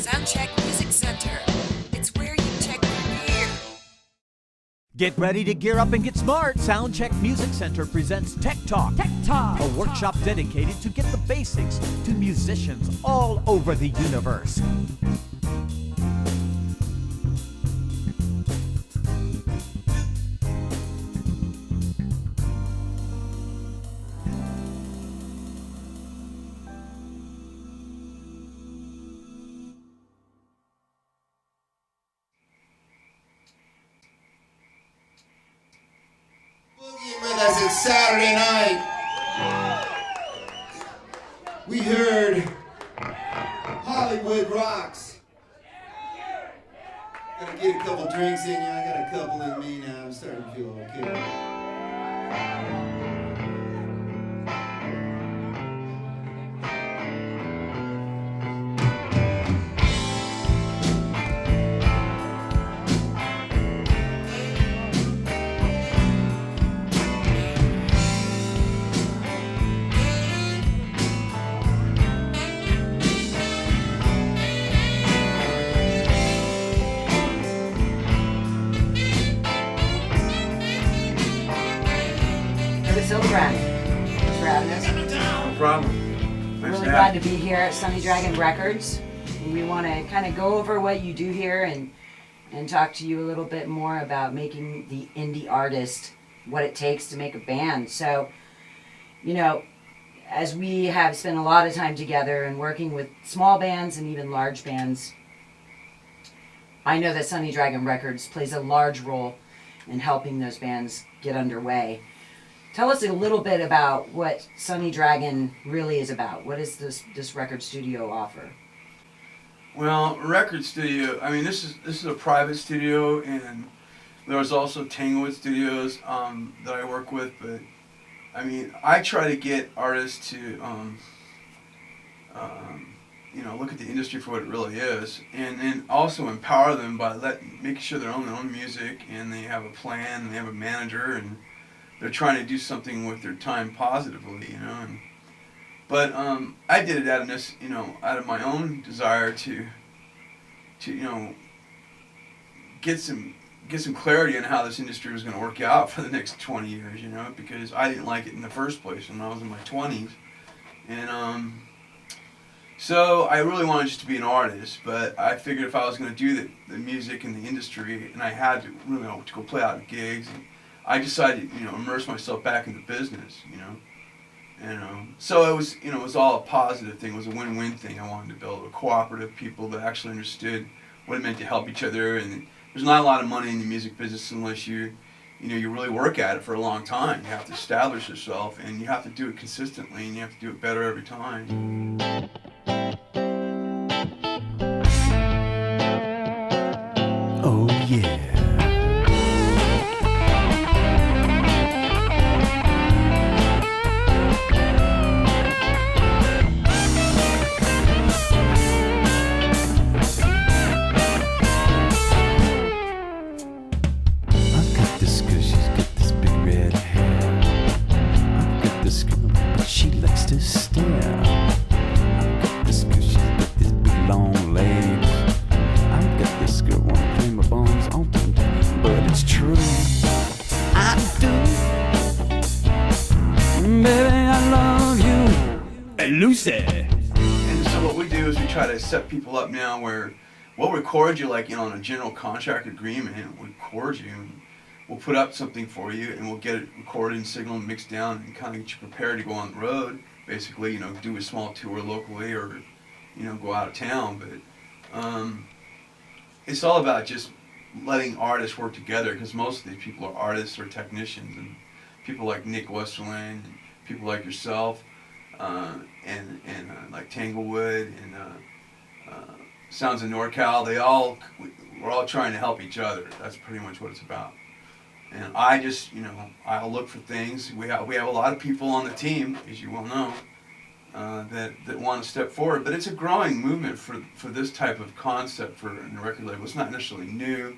Soundcheck Music Center. It's where you check your gear. Get ready to gear up and get smart. Soundcheck Music Center presents Tech Talk. Tech Talk, a workshop dedicated to get the basics to musicians all over the universe. With us, it's Saturday night. We heard Hollywood Rocks. Gotta get a couple drinks in you. I got a couple in me now. I'm starting to feel okay. Curtis Hildebrand. Thanks for having us. No problem. Nice Really to glad have to be here at Sunny Dragon Records. And we want to kind of go over what you do here and talk to you a little bit more about making the indie artist what it takes to make a band. So, you know, as we have spent a lot of time together and working with small bands and even large bands, I know that Sunny Dragon Records plays a large role in helping those bands get underway. Tell us a little bit about what Sunny Dragon really is about. What does this record studio offer? Well, record studio. I mean, this is a private studio, and there's also Stillwood Studios that I work with. But I mean, I try to get artists to look at the industry for what it really is, and also empower them by making sure they own their own music and they have a plan and they have a manager and they're trying to do something with their time positively, you know. But I did it out of my own desire to get some clarity on how this industry was going to work out for the next 20 years, you know, because I didn't like it in the first place when I was in my 20s, and so I really wanted just to be an artist. But I figured if I was going to do the music in the industry, and I had to really to go play out at gigs. I decided to, immerse myself back in the business, and so it was all a positive thing. It was a win-win thing. I wanted to build a cooperative people that actually understood what it meant to help each other. And there's not a lot of money in the music business unless you really work at it for a long time. You have to establish yourself, and you have to do it consistently, and you have to do it better every time. Oh yeah. And so what we do is we try to set people up now where we'll record you on a general contract agreement. We'll record you, and we'll put up something for you, and we'll get it recorded and signal and mixed down and kind of get you prepared to go on the road. Basically, do a small tour locally or, go out of town. But it's all about just letting artists work together, because most of these people are artists or technicians, and people like Nick Westerland and people like yourself. And like Tanglewood and Sounds of NorCal, we're all trying to help each other. That's pretty much what it's about. And I just, I'll look for things. We have a lot of people on the team, as you well know, that want to step forward. But it's a growing movement for this type of concept for a record label. It's not necessarily new,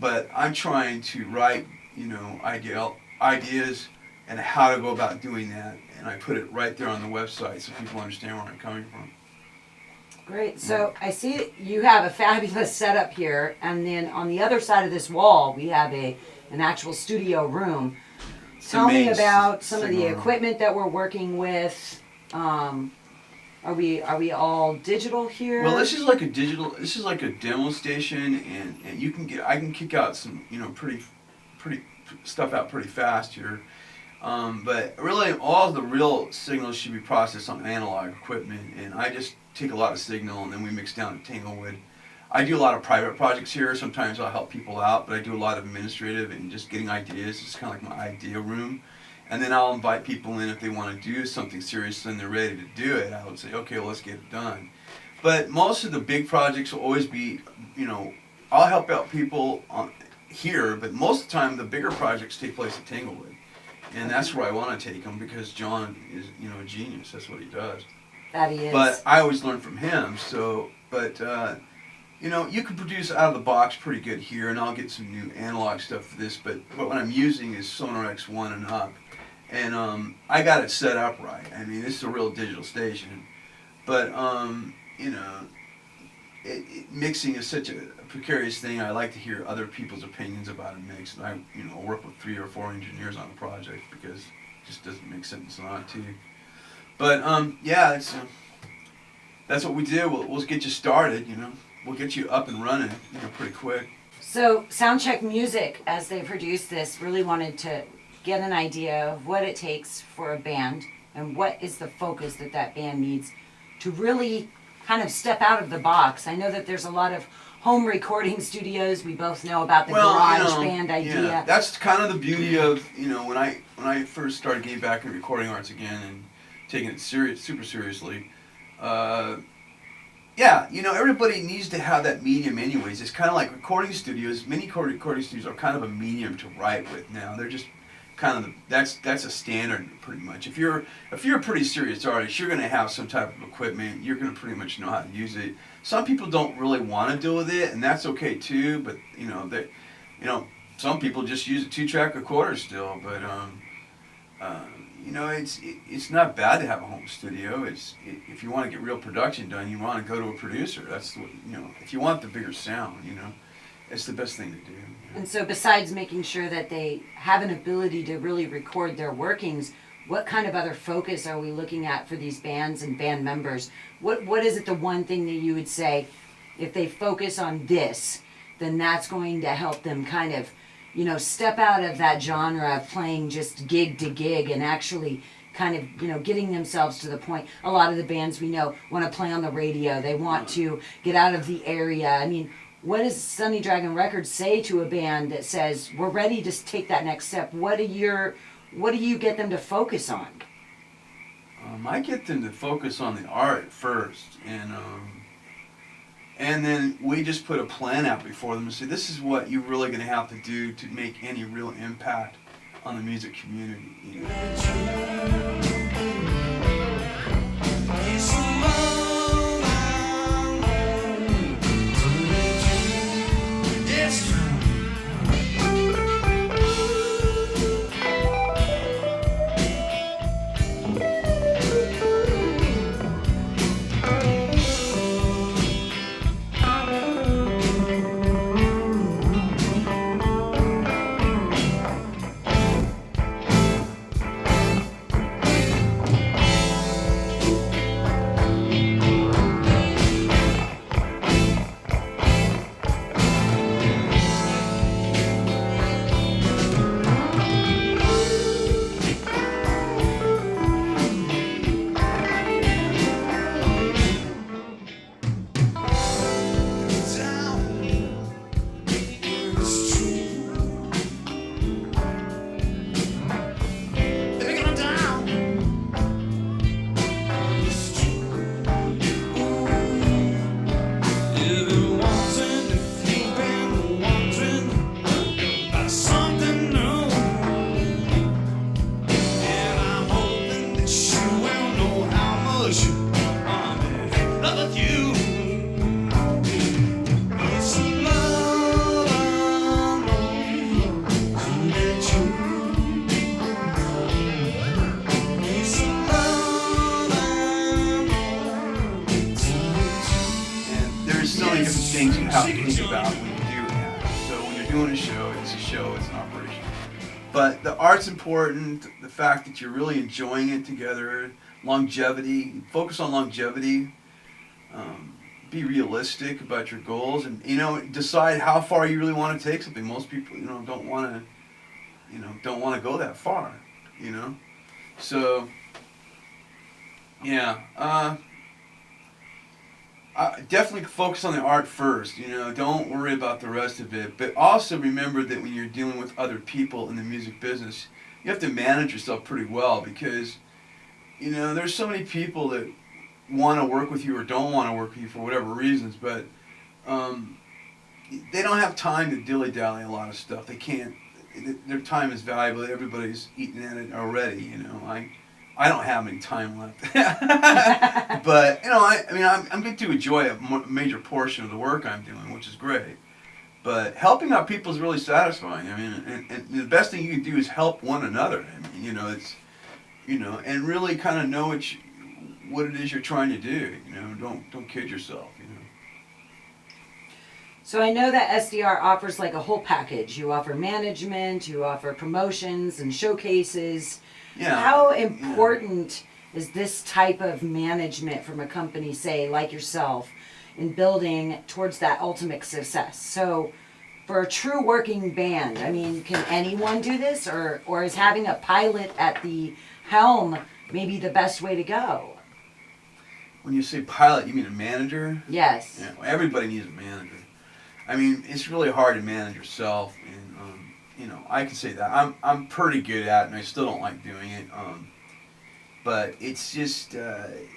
but I'm trying to write, ideas and how to go about doing that, and I put it right there on the website so people understand where I'm coming from. Great. So I see that you have a fabulous setup here, and then on the other side of this wall, we have an actual studio room. Tell me about some of the equipment that we're working with. Are we all digital here? Well, this is like a digital. This is like a demo station, and you can I can kick out some pretty stuff out pretty fast here. But really, all of the real signals should be processed on analog equipment, and I just take a lot of signal and then we mix down to Tanglewood. I do a lot of private projects here. Sometimes I'll help people out, but I do a lot of administrative and just getting ideas. It's kind of like my idea room. And then I'll invite people in if they want to do something serious and they're ready to do it. I would say, okay, well, let's get it done. But most of the big projects will always be, I'll help out people here, but most of the time the bigger projects take place at Tanglewood. And that's where I want to take them because John is, a genius. That's what he does. That he is. But I always learn from him. You can produce out of the box pretty good here, and I'll get some new analog stuff for this. But what I'm using is Sonar X1 and up. And I got it set up right. I mean, this is a real digital station. But, mixing is such a precarious thing. I like to hear other people's opinions about a mix. And I, work with 3 or 4 engineers on a project because it just doesn't make sense not to. But, that's what we do. We'll get you started, We'll get you up and running, pretty quick. So Soundcheck Music, as they produced this, really wanted to get an idea of what it takes for a band and what is the focus that band needs to really kind of step out of the box. I know that there's a lot of home recording studios. We both know about the garage band idea. Yeah, that's kind of the beauty of, when I first started getting back into recording arts again and taking it super seriously, everybody needs to have that medium anyways. It's kind of like recording studios. Many recording studios are kind of a medium to write with now. They're just kind of that's a standard pretty much. If you're a pretty serious artist, you're going to have some type of equipment. You're going to pretty much know how to use it. Some people don't really want to deal with it, and that's okay too. But some people just use a 2-track recorder still. But it's not bad to have a home studio. If you want to get real production done, you want to go to a producer. That's what if you want the bigger sound, it's the best thing to do. And so besides making sure that they have an ability to really record their workings, what kind of other focus are we looking at for these bands and band members? What is it the one thing that you would say, if they focus on this, then that's going to help them kind of, step out of that genre of playing just gig to gig and actually kind of, getting themselves to the point. A lot of the bands we know want to play on the radio. They want to get out of the area. I mean, what does Sunny Dragon Records say to a band that says, we're ready to take that next step? What do you get them to focus on? I get them to focus on the art first, and then we just put a plan out before them and say, this is what you're really going to have to do to make any real impact on the music community. many different things you have to think about when you do that. So when you're doing a show, it's an operation. But the art's important, the fact that you're really enjoying it together, longevity, focus on longevity, be realistic about your goals, and decide how far you really want to take something. Most people don't want to go that far, so yeah, definitely focus on the art first. Don't worry about the rest of it, but also remember that when you're dealing with other people in the music business, you have to manage yourself pretty well, because there's so many people that want to work with you or don't want to work with you for whatever reasons, but they don't have time to dilly-dally a lot of stuff. They can't. Their time is valuable. Everybody's eating at it already. I don't have any time left. But I'm getting to enjoy a major portion of the work I'm doing, which is great. But helping out people is really satisfying. And the best thing you can do is help one another. And really kind of know what it is you're trying to do. Don't kid yourself. So I know that SDR offers like a whole package. You offer management, you offer promotions and showcases. Yeah. How important is this type of management from a company, say, like yourself, in building towards that ultimate success? So for a true working band, can anyone do this, or is having a pilot at the helm maybe the best way to go? When you say pilot, you mean a manager? Yes. Yeah, well, everybody needs a manager. It's really hard to manage yourself, and I can say that I'm pretty good at it, and I still don't like doing it. But it's just it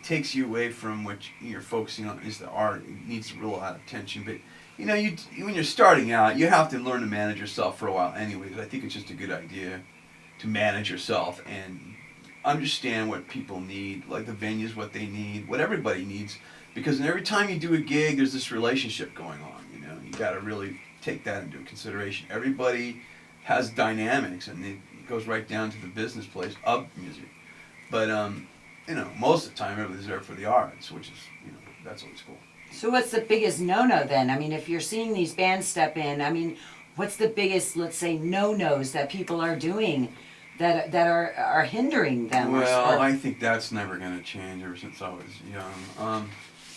takes you away from what you're focusing on is the art. It needs a real lot of attention. But when you're starting out, you have to learn to manage yourself for a while. Anyways, I think it's just a good idea to manage yourself and understand what people need, like the venues, what they need, what everybody needs. Because every time you do a gig, there's this relationship going on. You got to really take that into consideration. Everybody has dynamics, and it goes right down to the business place of music. But most of the time, everybody's there for the arts, which is that's always cool. So what's the biggest no-no then? If you're seeing these bands step in, what's the biggest, let's say, no-nos that people are doing that are hindering them? Well, I think that's never going to change ever since I was young.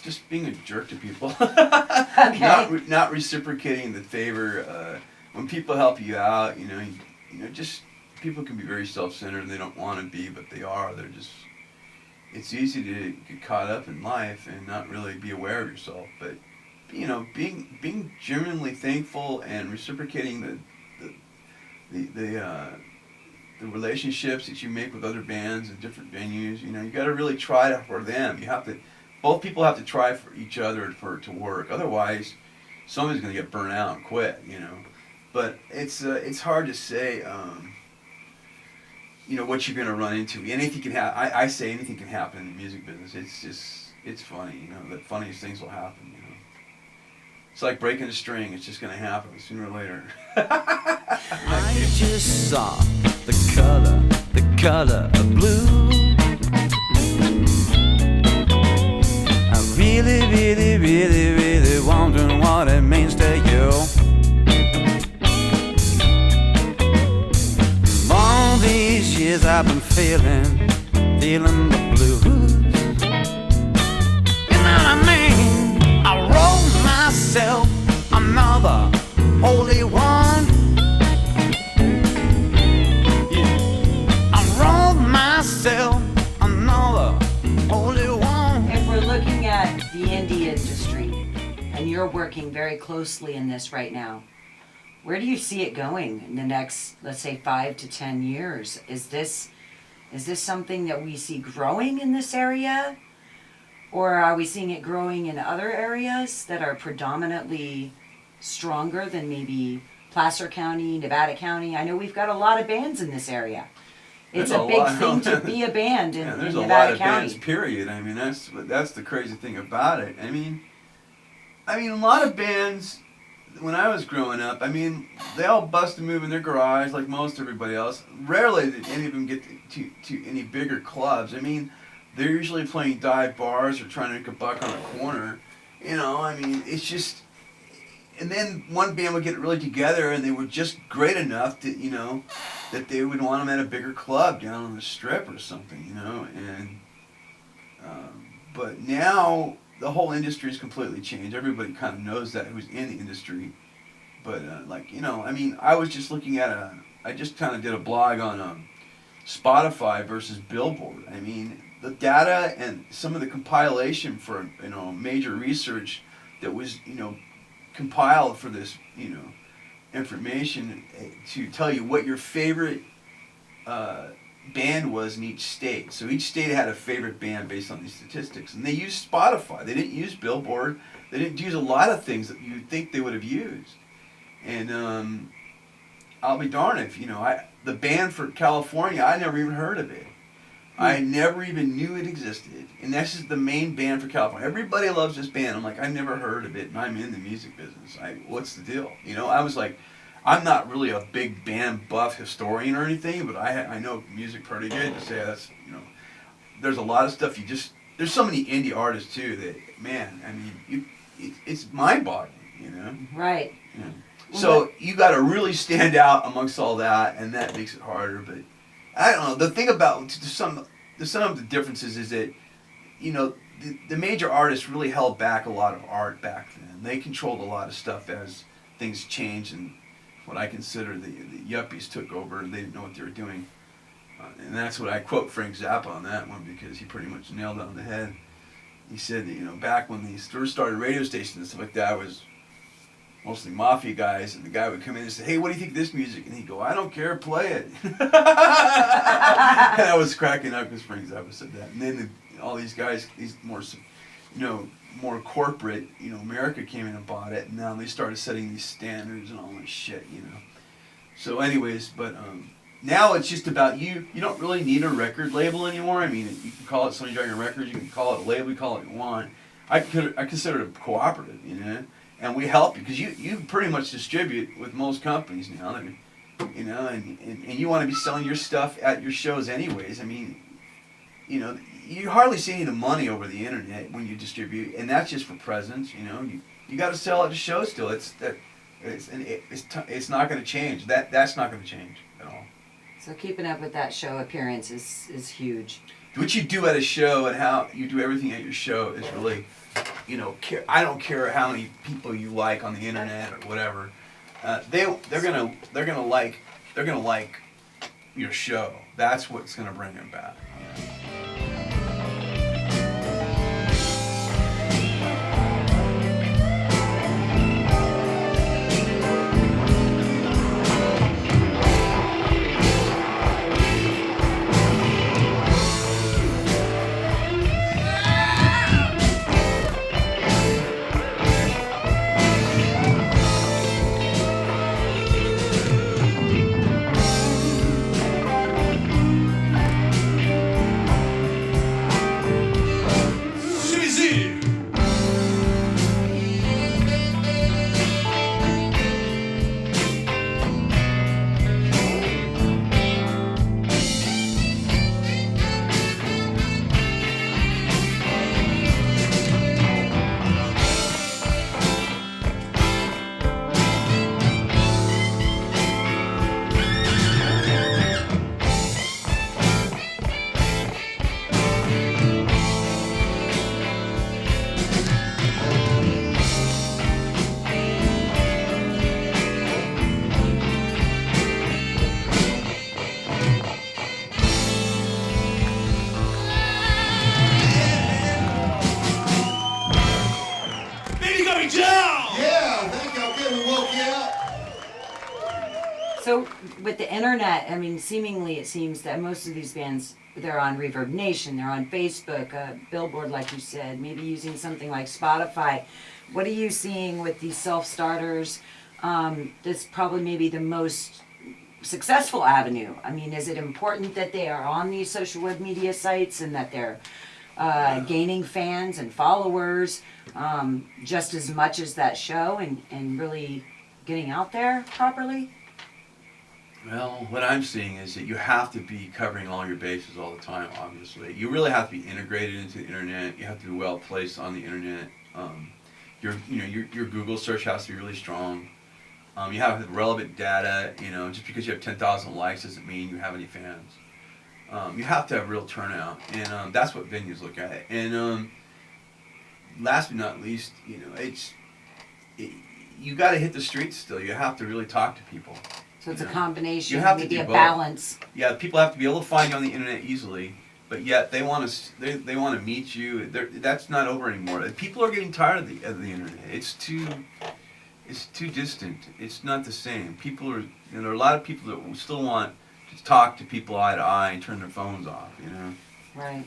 Just being a jerk to people. Okay. Not reciprocating the favor. When people help you out, just people can be very self-centered and they don't want to be, but they are. They're just. It's easy to get caught up in life and not really be aware of yourself. But being genuinely thankful and reciprocating the relationships that you make with other bands and different venues. You got to really try for them. Both people have to try for each other for it to work. Otherwise, somebody's going to get burnt out and quit. But it's hard to say. What you're going to run into. Anything can happen. I say anything can happen in the music business. It's funny. The funniest things will happen. It's like breaking a string. It's just going to happen sooner or later. I just saw the color of blue. I really, really, really, really wondering what it means to you. All these years I've been feeling the blues. You know what I mean? I wrote myself another holy one. Yeah. I wrote myself another holy one. If we're looking at the indie industry, and you're working very closely in this right now, where do you see it going in the next, let's say, 5 to 10 years? Is this something that we see growing in this area? Or are we seeing it growing in other areas that are predominantly stronger than maybe Placer County, Nevada County? I know we've got a lot of bands in this area. It's a big thing to be a band in there's Nevada a lot of County. bands, period. That's the crazy thing about it. A lot of bands, when I was growing up, they all bust a move in their garage like most everybody else. Rarely did any of them get to any bigger clubs. They're usually playing dive bars or trying to make a buck on a corner. You know, I mean, it's just. And then one band would get really together, and they were just great enough that, you know, that they would want them at a bigger club down on the Strip or something, you know. And but now the whole industry has completely changed. Everybody kind of knows that who's in the industry. But like, you know, I mean, I was just looking at I just kind of did a blog on Spotify versus Billboard. I mean, the data and some of the compilation for, you know, major research that was, you know, compiled for this, you know, information to tell you what your favorite band was in each state. So each state had a favorite band based on these statistics, and they used Spotify. They didn't use Billboard. They didn't use a lot of things that you'd think they would have used. And I'll be darned if, you know, the band for California, I never even heard of it. I never even knew it existed. And this is the main band for California. Everybody loves this band. I'm like, I've never heard of it, and I'm in the music business. What's the deal? You know, I was like, I'm not really a big band buff historian or anything, but I know music pretty good to say that's, you know, there's a lot of stuff there's so many indie artists too that, man, I mean, it's mind-boggling, you know? Right. Yeah. So you got to really stand out amongst all that, and that makes it harder, but I don't know. The thing about some of the differences is that, you know, the major artists really held back a lot of art back then. They controlled a lot of stuff as things changed, and what I consider the yuppies took over, and they didn't know what they were doing. And that's what I quote Frank Zappa on that one, because he pretty much nailed it on the head. He said that, you know, back when these first started radio stations and stuff like that, it was mostly mafia guys, and the guy would come in and say, "Hey, what do you think of this music?" And he'd go, "I don't care, play it." And I was cracking up because Frank Zappa said that. And then all these guys, these more, you know, more corporate, you know, America came in and bought it, and now they started setting these standards and all this shit, you know. So anyways, but now it's just about you. You don't really need a record label anymore. I mean, you can call it Sonny Dragon Records, you can call it a label, you call it what you want. I consider it a cooperative, you know. And we help you, because you pretty much distribute with most companies now. I mean, you know, and you want to be selling your stuff at your shows anyways. I mean, you know, you hardly see any of the money over the internet when you distribute, and that's just for presence. You know, you got to sell at the show still. It's not going to change. That's not going to change at all. So keeping up with that show appearance is huge. What you do at a show and how you do everything at your show is really, you know, I don't care how many people you like on the internet or whatever. They're gonna like your show. That's what's gonna bring them back. So with the internet, I mean, seemingly it seems that most of these bands, they're on Reverb Nation, they're on Facebook, Billboard, like you said, maybe using something like Spotify. What are you seeing with these self-starters? That's probably maybe the most successful avenue. I mean, is it important that they are on these social web media sites and that they're gaining fans and followers just as much as that show and really getting out there properly? Well, what I'm seeing is that you have to be covering all your bases all the time, obviously. You really have to be integrated into the internet. You have to be well placed on the internet. your Google search has to be really strong. You have relevant data. Just because you have 10,000 likes doesn't mean you have any fans. You have to have real turnout, and that's what venues look at. And last but not least, you got to hit the streets still. You have to really talk to people. So it's a combination, You have to maybe do a both. balance. Yeah, people have to be able to find you on the internet easily, but yet they want to meet you. That's not over anymore. People are getting tired of the internet. It's too distant. It's not the same. People are there are a lot of people that still want to talk to people eye to eye and turn their phones off. Right.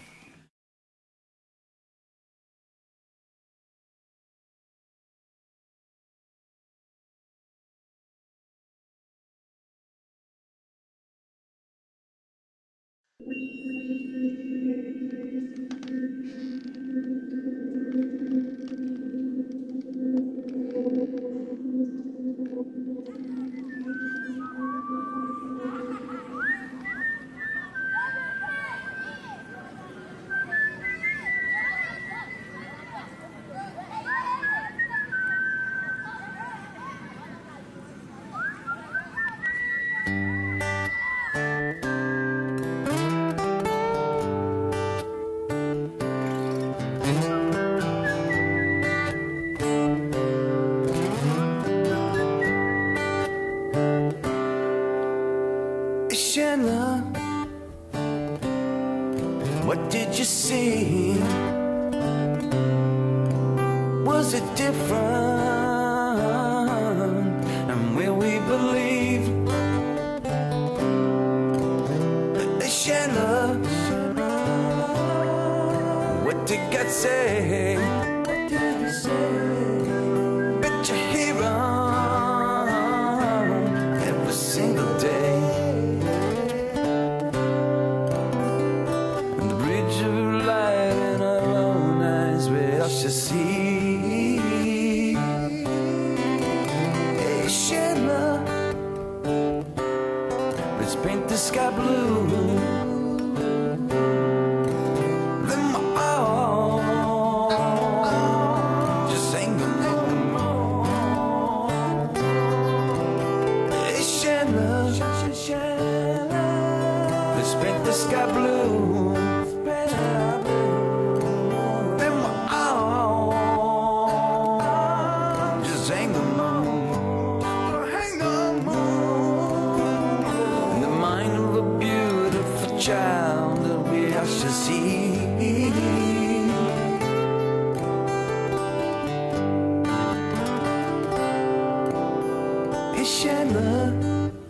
Shanna, what did you see? Was it different? And will we believe? Shanna, what did God say? Bet you're here every single day. To see. Hey Shanna, let's paint the sky blue. Then my all just hang the moon. Hey Shanna, let's paint the sky blue. Child that we are to see. Hey Shanna,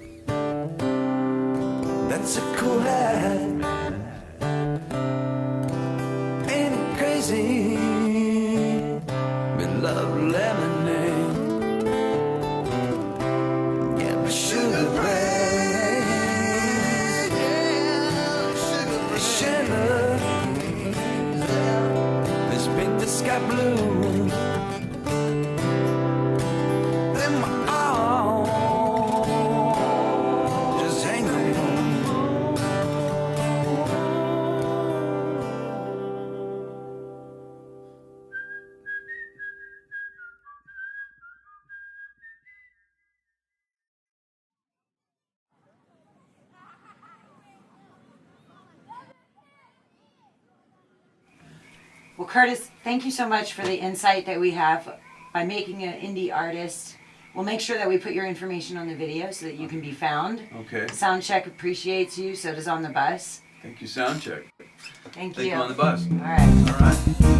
that's a cool hat. Ain't it crazy? We love lemonade. Yeah, but sugar bread. Let's paint the sky blue. Then my all just hang on. Well, Curtis, thank you so much for the insight that we have by making an indie artist. We'll make sure that we put your information on the video so that you can be found. Okay. Soundcheck appreciates you, so does On the Bus. Thank you, Soundcheck. Thank Thank you. you on the bus. All right. All right.